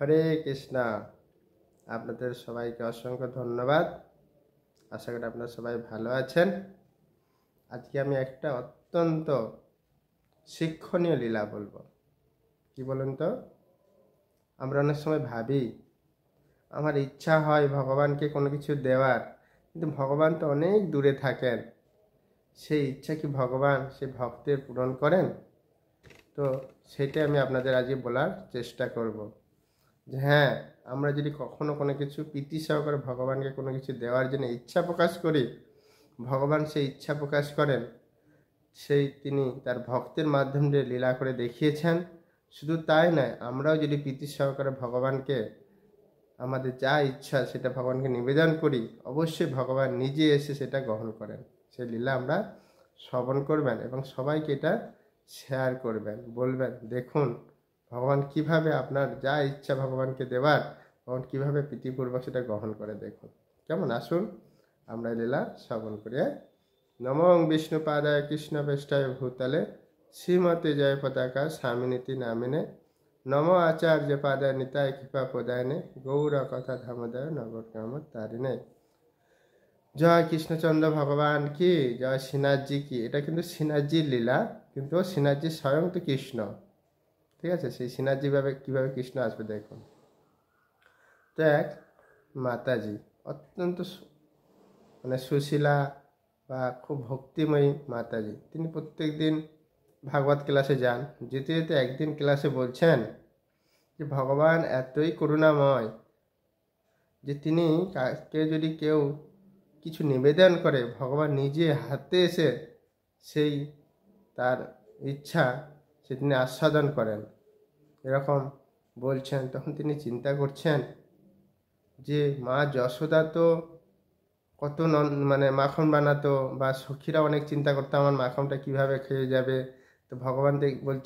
হরে কৃষ্ণা। আপনাদের সবাইকে অসংখ্য ধন্যবাদ। আশা করি আপনারা সবাই ভালো আছেন। আজকে আমি একটা অত্যন্ত শিক্ষণীয় লীলা বলবো। কি বলুন তো, আমরা অনেক সময় ভাবি, আমার ইচ্ছা হয় ভগবানকে কোনো কিছু দেওয়ার, কিন্তু ভগবান তো অনেক দূরে থাকেন। সেই ইচ্ছা কি ভগবান সেই ভক্তের পূরণ করেন? তো সেটাই আমি আপনাদের আজকে বলার চেষ্টা করব যে হ্যাঁ, আমরা যদি কখনো কোনো কিছু প্রীতি সহকারে ভগবানকে কোনো কিছু দেওয়ার জন্য ইচ্ছা প্রকাশ করি, ভগবান সেই ইচ্ছা প্রকাশ করেন। সেই তিনি তার ভক্তের মাধ্যমে লীলা করে দেখিয়েছেন। শুধু তাই নয়, আমরাও যদি প্রীতি সহকারে ভগবানকে আমাদের যা ইচ্ছা সেটা ভগবানকে নিবেদন করি, অবশ্যই ভগবান নিজে এসে সেটা গ্রহণ করেন। সেই লীলা আমরা শ্রবণ করবেন এবং সবাইকে এটা শেয়ার করবেন, বলবেন দেখুন ভগবান কিভাবে আপনার যা ইচ্ছা ভগবানকে দেওয়ার, ভগবান কিভাবে প্রীতিপূর্বক সেটা গ্রহণ করে দেখুন। কেমন? আসুন আমরা লীলা শ্রবণ করি। নমঃ বিষ্ণুপাদায় কৃষ্ণবেষ্টায় ভূতলে শ্রীমতে জয় পতাকা স্বামিনীতি নামিনে নম আচার্য পাদায় নিতায় কৃপা প্রদায়নে গৌর কথা ধামোদয় নগরকাম তারিণে। জয় কৃষ্ণচন্দ্র ভগবান কি জয়, শ্রীনাথজি কি। এটা কিন্তু শ্রীনাথজির লীলা, কিন্তু শ্রীনাথজি স্বয়ং তো কৃষ্ণ। ঠিক আছে, সেই শ্রীনাথজি কিভাবে কৃষ্ণ আসবে দেখুন। তো এক মাতাজি অত্যন্ত সুশীলা বা খুব ভক্তিময়ী মাতাজি, তিনি প্রত্যেক দিন ভাগবত ক্লাসে যান। যেতে যেতে একদিন ক্লাসে বলছেন যে ভগবান এতই করুণাময় যে তিনি যদি কেউ কিছু নিবেদন করে, ভগবান নিজে হাতে এসে সেই তার ইচ্ছা সে তিনি আস্বাদন করেন, এরকম বলছেন। তখন তিনি চিন্তা করছেন যে মা যশোদা তো কত মাখন বানাতো, বা সখীরা অনেক চিন্তা করতো আমার মাখনটা কিভাবে খেয়ে যাবে। তো ভগবান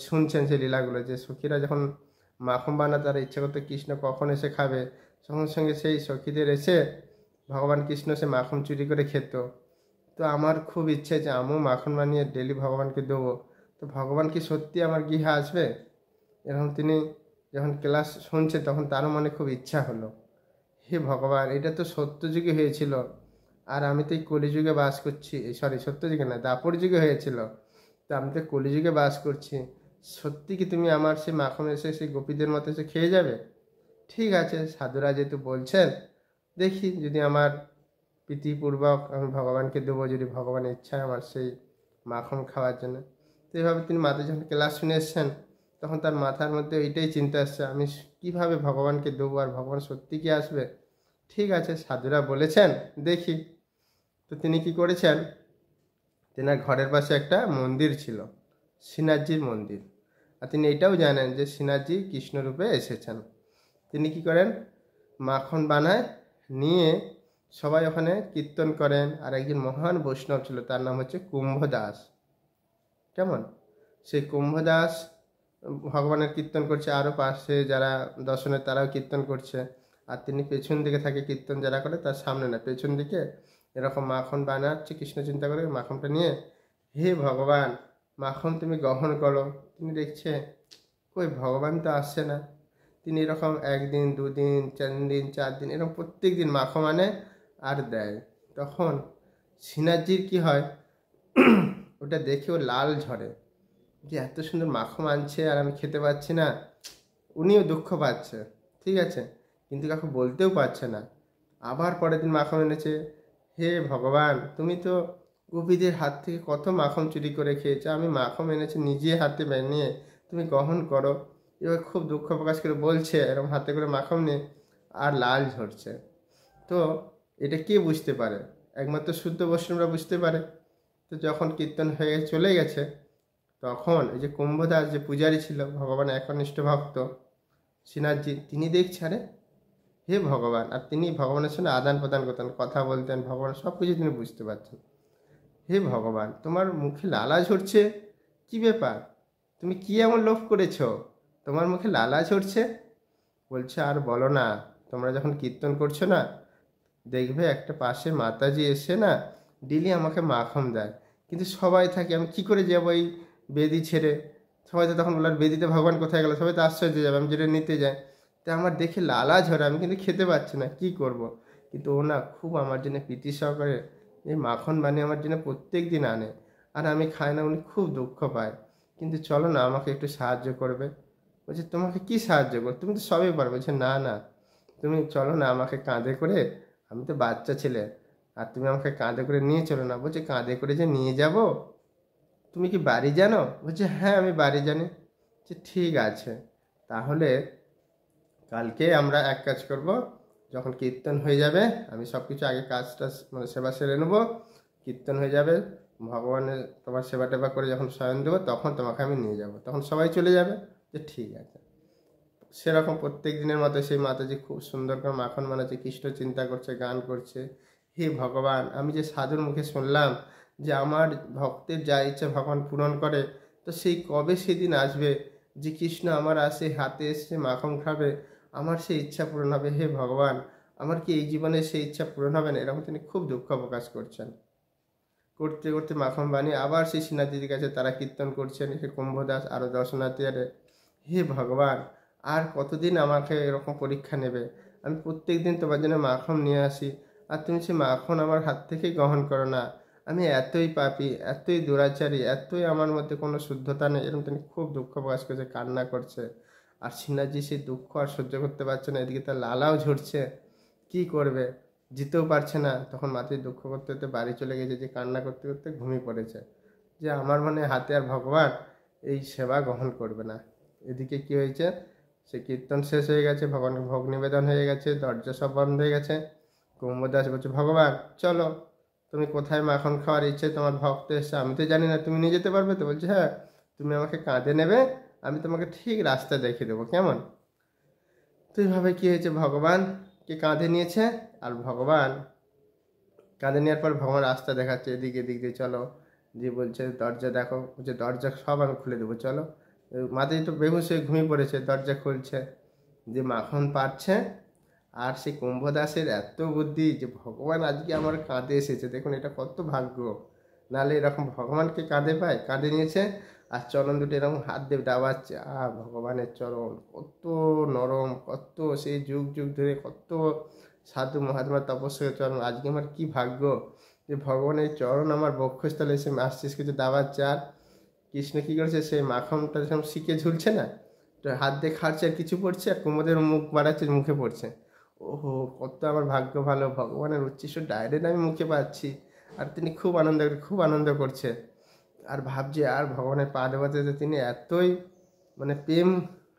শুনছেন সেই লীলাগুলো, যে সখীরা যখন মাখন বানাতো তারা ইচ্ছা করতো কৃষ্ণ কখন এসে খাবে, সঙ্গে সঙ্গে সেই সখীদের এসে ভগবান কৃষ্ণ সে মাখন চুরি করে খেত। তো আমার খুব ইচ্ছে যে আমিও মাখন বানিয়ে ডেলি ভগবানকে দেবো। তো ভগবান কি সত্যি আমার গৃহে আসবে? এরকম তিনি যখন ক্লাস শুনছে তখন তারও মনে খুব ইচ্ছা হলো, হে ভগবান, এটা তো সত্য যুগে হয়েছিল, আর আমি তো এই কলিযুগে বাস করছি। সত্য যুগে না, দাপর যুগে হয়েছিল, তো আমি তো কলিযুগে বাস করছি। সত্যি কি তুমি আমার সেই মাখন এসে সেই গোপীদের মতো এসে খেয়ে যাবে? ঠিক আছে, সাধুরা যেহেতু বলছেন, দেখি যদি আমার প্রীতিপূর্বক আমি ভগবানকে দেবো, যদি ভগবানের ইচ্ছা আমার সেই মাখন খাওয়ার জন্য। তো এইভাবে তিনি মাতা যখন ক্লাস শুনে এসছেন, তখন তার মাথার মধ্যে ওইটাই চিন্তা আসছে, আমি কিভাবে ভগবানকে দেবো, আর ভগবান সত্যি কি আসবে? ঠিক আছে, সাধুরা বলেছেন দেখি। তো তিনি কি করেছেন, তেনার ঘরের পাশে একটা মন্দির ছিল, শ্রীনাথজির মন্দির। আর তিনি এটাও জানেন যে শ্রীনাথজি কৃষ্ণরূপে এসেছেন। তিনি কি করেন, মাখন বানায় নিয়ে সবাই ওখানে কীর্তন করেন। আর একজন মহান বৈষ্ণব ছিল, তার নাম হচ্ছে কুম্ভদাস। কেমন? সেই কুম্ভদাস ভগবানের কীর্তন করছে, আরও পাশে যারা দর্শনের তারাও কীর্তন করছে। আর তিনি পেছন দিকে থাকে, কীর্তন যারা করে তার সামনে না, পেছন দিকে এরকম মাখন বানাচ্ছে কৃষ্ণ চিন্তা করে মাখনটা নিয়ে, হে ভগবান মাখন তুমি গ্রহণ করো। তিনি দেখছে কই ভগবান তো আসছে না। তিনি এরকম একদিন, দুদিন, 3 দিন, 4 দিন এরকম প্রত্যেক দিন মাখন আনে আর দেয়। তখন শ্রীনাথজির কি হয়, ওটা দেখে ও লাল ঝরে, যে এত সুন্দর মাখন আনছে আর আমি খেতে পাচ্ছি না। উনিও দুঃখ পাচ্ছে, ঠিক আছে, কিন্তু কাউকে বলতেও পারছে না। আবার পরের দিন মাখন এনেছে, হে ভগবান তুমি তো গোপীদের হাত থেকে কত মাখন চুরি করে খেয়েছো, আমি মাখন এনেছি নিজে হাতে বানিয়ে, তুমি গ্রহণ করো। এবার খুব দুঃখ প্রকাশ করে বলছে, এরকম হাতে করে মাখন নিয়ে, আর লাল ঝরছে। তো এটা কে বুঝতে পারে? একমাত্র শুদ্ধ বৈষ্ণবরা বুঝতে পারে। তো যখন কীর্তন হয়ে চলে গেছে, তখন এই যে কুম্ভদাস যে পূজারী ছিল, ভগবান একনিষ্ঠ ভক্ত শ্রীনাথজি, তিনি দেখছে আরে হে ভগবান, আর তিনি ভগবানের সঙ্গে আদান প্রদান করতেন, কথা বলতেন, ভগবান সব কিছু তিনি বুঝতে পারছেন। হে ভগবান তোমার মুখে লালা ঝরছে, কি ব্যাপার? তুমি কি এমন লোভ করেছো, তোমার মুখে লালা ঝরছে? বলছে আর বলো না, তোমরা যখন কীর্তন করছো না, দেখবে একটা পাশে মাতাজি এসে না ডেলি আমাকে মাখন দেয়, কিন্তু সবাই থাকে, আমি কি করে যাবো এই বেদি ছেড়ে? সবাই তো তখন বলার বেদিতে ভগবান কোথায় গেল, সবাই তো আশ্চর্য যাবে, আমি যেটা নিতে যাই। তো আমার দেখে লালা ঝরে, আমি কিন্তু খেতে পারছি না, কি করব। কিন্তু ও না খুব আমার জন্য প্রীতি সহকারে এই মাখন বানিয়ে আমার জন্য প্রত্যেক দিন আনে, আর আমি খাই না, উনি খুব দুঃখ পায়। কিন্তু চলো না, আমাকে একটু সাহায্য করবে। বলছে তোমাকে কি সাহায্য করবে, তুমি তো সবই পারবে। বলছে না না, তুমি চলো না আমাকে কাঁধে করে, আমি তো বাচ্চা ছেলে, আর তুমি আমাকে কাঁধে করে নিয়ে চলো না। বলছে কাঁধে করে যে নিয়ে যাব, তুমি কি বাড়ি জানো? বলছে হ্যাঁ আমি বাড়ি জানি। যে ঠিক আছে, তাহলে কালকে আমরা এক কাজ করব, যখন কীর্তন হয়ে যাবে, আমি সব কিছু আগে কাজটা মানে সেবা সেরে নেবো, কীর্তন হয়ে যাবে, ভগবানের তোমার সেবা টেবা করে যখন শয়ন দেবো, তখন তোমাকে আমি নিয়ে যাব, তখন সবাই চলে যাবে। যে ঠিক আছে। সেরকম প্রত্যেক দিনের মতো সেই মাতাজি খুব সুন্দর করে মাখন বানাচ্ছে, কৃষ্ণ চিন্তা করছে, গান করছে। হে ভগবান, আমি যে সাধুর মুখে শুনলাম যে আমার ভক্তের যা ইচ্ছা ভগবান পূরণ করে, তো সেই কবে সেদিন আসবে যে কৃষ্ণ আমার আসে হাতে এসে মাখন খাবে, আমার সেই ইচ্ছা পূরণ হবে। হে ভগবান, আমার কি এই জীবনে সেই ইচ্ছা পূরণ হবে না? এরকম তিনি খুব দুঃখ প্রকাশ করছেন। করতে করতে মাখন বানিয়ে আবার সেই শ্রীনাথজির কাছে তারা কীর্তন করছেন, সে কুম্ভদাস আরও দর্শনার্থী আরে। হে ভগবান, আর কতদিন আমাকে এরকম পরীক্ষা নেবে? আমি প্রত্যেক দিন তোমার জন্য মাখন নিয়ে আসি, আর তুমি সে মাখন আমার হাত থেকেই গ্রহণ করো না। আমি এতই পাপী, এতই দুরাচারী, এতই আমার মধ্যে কোনো শুদ্ধতা নেই। এরকম তিনি খুব দুঃখ প্রকাশ করছে, কান্না করছে। আর শ্রীনাথজি সেই দুঃখ আর সহ্য করতে পারছে না, এদিকে তার লালাও ঝরছে। কি করবে, যেতেও পারছে না। তখন মাতৃ দুঃখ করতে করতে বাড়ি চলে গেছে, যে কান্না করতে করতে ঘুমিয়ে পড়েছে, যে আমার মানে হাতে আর ভগবান এই সেবা গ্রহণ করবে না। এদিকে কি হয়েছে, সে কীর্তন শেষ হয়ে গেছে, ভগবানকে ভোগ নিবেদন হয়ে গেছে, দরজা সব বন্ধ হয়ে গেছে। কুম্ভদাস বলছে ভগবান চলো, তুমি কোথায় মাখন খাওয়ার ইচ্ছে, তোমার ভক্ত এসছে, আমি তো জানি না, তুমি নিয়ে যেতে পারবে তো? বলছে হ্যাঁ, তুমি আমাকে কাঁধে নেবে, আমি তোমাকে ঠিক রাস্তা দেখিয়ে দেবো, কেমন? তো এইভাবে কি হয়েছে, ভগবানকে কাঁধে নিয়েছে, আর ভগবান কাঁধে নেওয়ার পর ভগবান রাস্তা দেখাচ্ছে, এদিকে এদিক দিয়ে চলো। দিয়ে বলছে দরজা দেখো, বলছে দরজা সব আমি খুলে দেবো, চলো। মাথায় তো বেহুশ হয়ে ঘুমিয়ে পড়েছে, দরজা খুলছে, যে মাখন পাচ্ছে। আর সেই কুম্ভদাসের এত বুদ্ধি যে ভগবান আজকে আমার কাঁধে এসেছে, দেখুন এটা কত ভাগ্য। নাহলে এরকম ভগবানকে কাঁধে পায়, কাঁধে নিয়েছে, আর চরণ দুটো এরকম হাত দিয়ে ডাবাচ্ছে। ভগবানের চরণ কত নরম, কত সেই যুগ যুগ ধরে কত সাধু মহাত্মা তপস্যার চরণ, আজকে আমার কি ভাগ্য যে ভগবানের চরণ আমার বক্ষস্থলে এসে আসছিস কিছু দাবাচ্ছে। আর কৃষ্ণ কী করেছে, সেই মাখনটা যখন শিখে ঝুলছে না, তো হাত দিয়ে খাচ্ছে আর কিছু পড়ছে, আর কুমোদের মুখ বাড়াচ্ছে, মুখে পড়ছে। ওহো, কত আমার ভাগ্য ভালো, ভগবানের উচ্ছিষ্ট ডাইরেক্ট আমি মুখে পাচ্ছি। আর তিনি খুব আনন্দ করছে, আর ভাবছে, আর ভগবানের পা দেওয়াতে যে তিনি এতই মানে প্রেম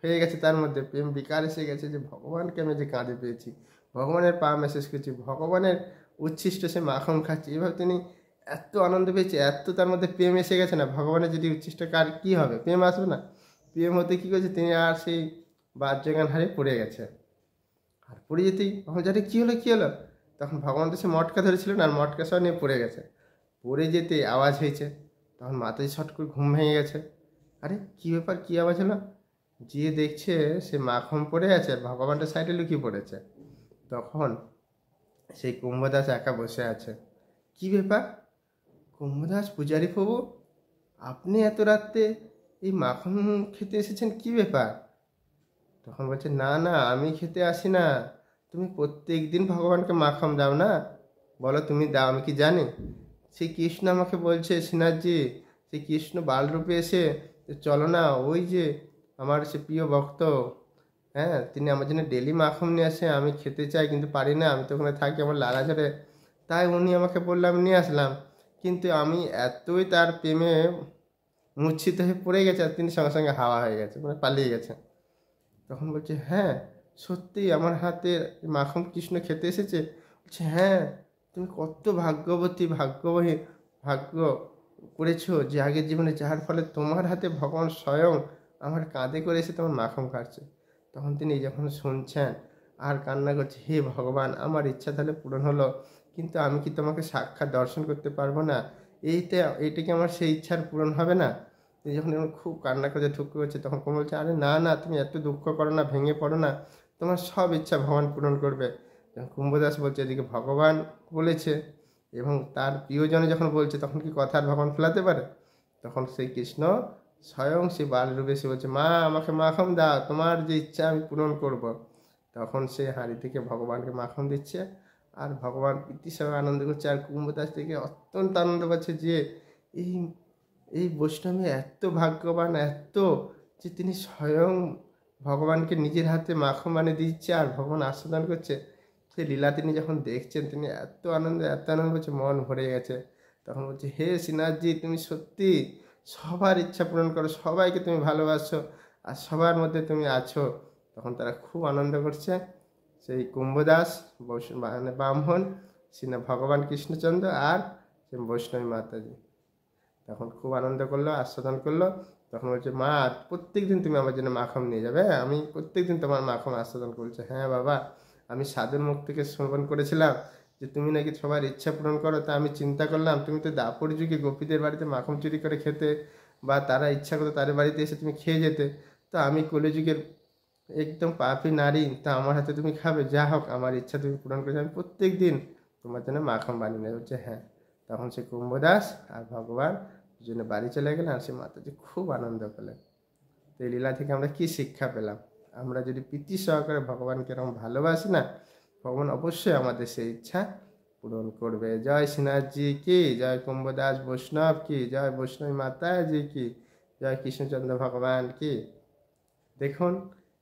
হয়ে গেছে, তার মধ্যে প্রেম বিকার এসে গেছে, যে ভগবানকে আমি যে কাঁধে পেয়েছি, ভগবানের পা মেসেজ করছি, ভগবানের উচ্ছিষ্ট সে মাখন খাচ্ছি, এভাবে তিনি এত আনন্দ পেয়েছে, এত তার মধ্যে প্রেম এসে গেছে না। ভগবানের যদি উচ্ছিষ্ট কার কী হবে, প্রেম আসবে না? প্রেম হতে কী করেছে, তিনি আর সেই বাহ্যজ্ঞান হারিয়ে পড়ে গেছে। আর পড়ে যেতেই তখন জানি কী হলো কী হলো, তখন ভগবান তো সে মটকা ধরেছিলেন, আর মটকা সব নিয়ে পড়ে গেছে। পড়ে যেতে আওয়াজ হয়েছে, তখন মাথায় ছট করে ঘুম ভেঙে গেছে। আরে কী ব্যাপার, কী আওয়াজ হলো? যে দেখছে সে মাখন পড়ে আছে, আর ভগবানটা সাইডে লুকিয়ে পড়েছে। তখন সেই কুম্ভদাস একা বসে আছে। কি ব্যাপার, কুম্ভদাস পূজারী প্রভু, আপনি এত রাত্রে এই মাখন খেতে এসেছেন, কি ব্যাপার? তখন বলছে না না, আমি খেতে আসি না, তুমি প্রত্যেক দিন ভগবানকে মাখন দাও না, বলো তুমি দাও, আমি কি জানি? সেই কৃষ্ণ আমাকে বলছে শ্রীনাথজি, সেই কৃষ্ণ বালরূপে এসে চলো না, ওই যে আমার সে প্রিয় ভক্ত, হ্যাঁ তিনি আমার জন্য ডেলি মাখন নিয়ে আসে, আমি খেতে চাই কিন্তু পারি না, আমি তো ওখানে থাকি, আমার লালা ঝরে, তাই উনি আমাকে বললাম নিয়ে আসলাম। কিন্তু আমি এতই তার প্রেমে মূর্ছিত হয়ে পড়ে গেছে, আর তিনি সঙ্গে সঙ্গে হাওয়া হয়ে গেছে, মানে পালিয়ে গেছে। তখন বলছে হ্যাঁ সত্যি আমার হাতে মাখন কৃষ্ণ খেতে এসেছে? বলছে হ্যাঁ, তুমি কত ভাগ্যবতী, ভাগ্য করেছো যে আগের জীবনে, যার ফলে তোমার হাতে ভগবান স্বয়ং আমার কাঁধে করে এসে তোমার মাখন খাচ্ছে। তখন তিনি যখন শুনছেন আর কান্না করছে, হে ভগবান, আমার ইচ্ছা তাহলে পূরণ হলো, কিন্তু আমি কি তোমাকে সাক্ষাৎ দর্শন করতে পারবো না? এইটা কি আমার সেই ইচ্ছার পূরণ হবে না? তিনি যখন এরকম খুব কান্না করে ঠুকু করছে, তখন কোন বলছে আরে না না, তুমি এত দুঃখ করো না, ভেঙে পড়ো না, তোমার সব ইচ্ছা ভগবান পূরণ করবে। যখন কুম্ভদাস বলছে এদিকে ভগবান বলেছে এবং তার প্রিয়জনে যখন বলছে, তখন কি কথা আর ভগবান ফেলাতে পারে? তখন সেই কৃষ্ণ স্বয়ং সে বালরূপে এসে বলছে, মা আমাকে মাখন দাও, তোমার যে ইচ্ছা আমি পূরণ করব। তখন সে হাঁড়ি থেকে ভগবানকে মাখন দিচ্ছে, আর ভগবান প্রীতিসহ আনন্দ করছে। আর কুম্ভদাস থেকে অত্যন্ত আনন্দ পাচ্ছে যে এই এই বৈষ্ণবী এত ভাগ্যবান, এত যে তিনি স্বয়ং ভগবানকে নিজের হাতে মাখন বানিয়ে দিচ্ছে আর ভগবান আস্বাদন করছে। সেই লীলা তিনি যখন দেখছেন তিনি এত আনন্দ করছে, মন ভরে গেছে। তখন বলছে, হে শ্রীনাথজি, তুমি সত্যি সবার ইচ্ছা পূরণ করো, সবাইকে তুমি ভালোবাসো আর সবার মধ্যে তুমি আছো। তখন তারা খুব আনন্দ করছে। সেই কুম্ভদাস মানে ব্রাহ্মণ, শ্রী ভগবান কৃষ্ণচন্দ্র আর সে বৈষ্ণবী মাতাজি তখন খুব আনন্দ করলো, আস্বাদন করলো। তখন বলছে, মা প্রত্যেক দিন তুমি আমার জন্য মাখন নিয়ে যাবে, আমি প্রত্যেক দিন তোমার মাখন আস্বাদন করছে। হ্যাঁ বাবা, আমি সাধুর মুখ থেকে শ্রবণ করেছিলাম যে তুমি নাকি সবার ইচ্ছা পূরণ করো, তা আমি চিন্তা করলাম তুমি তো দাপর যুগে গোপীদের বাড়িতে মাখন চুরি করে খেতে, বা তারা ইচ্ছা করতো তাদের বাড়িতে এসে তুমি খেয়ে যেতে। তো আমি কলিযুগের একদম পাপী নারী, তা আমার হাতে তুমি খাবে, যা হোক আমার ইচ্ছা তুমি পূরণ করেছো, আমি প্রত্যেক দিন তোমার জন্য মাখন বানিয়ে নেবে। হচ্ছে হ্যাঁ। তখন সে কুম্ভদাস আর ভগবান দুজনে বাড়ি চলে গেলেন, আর সে মাতাজি খুব আনন্দ পেলেন। তো এই লীলা থেকে আমরা কি শিক্ষা পেলাম? আমরা যদি প্রীতি সহকারে ভগবানকে এরকম ভালোবাসি না, ভগবান অবশ্যই আমাদের সেই ইচ্ছা পূরণ করবে। জয় শ্রীনাথজি কি জয়, কুম্ভদাস বৈষ্ণব কি জয়, বৈষ্ণবী মাতাজি কি জয়, কৃষ্ণচন্দ্র ভগবান কি। দেখুন,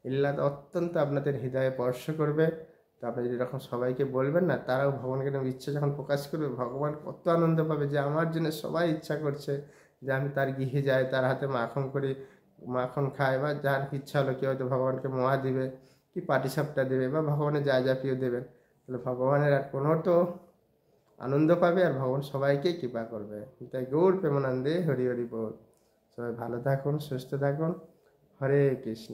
এই লীলাটা অত্যন্ত আপনাদের হৃদয়ে স্পর্শ করবে। তো আপনি যদি এরকম সবাইকে বলবেন না, তারাও ভগবানকে ইচ্ছা যখন প্রকাশ করবে, ভগবান কত আনন্দ পাবে যে আমার জন্য সবাই ইচ্ছা করছে যে আমি তার গৃহে যাই, তার হাতে মাখন করি, মাখন খায়, বা যার ইচ্ছা হলো কেউ হয়তো ভগবানকে মোয়া দিবে, কি পাটিসাপটা দেবে, বা ভগবানের যা যা প্রিয় দেবেন। তাহলে ভগবানের আর কোনো তো আনন্দ পাবে, আর ভগবান সবাইকে কৃপা করবে। তাই গৌর প্রেমানন্দে হরি হরি বল। সবাই ভালো থাকুন, সুস্থ থাকুন। হরে কৃষ্ণ।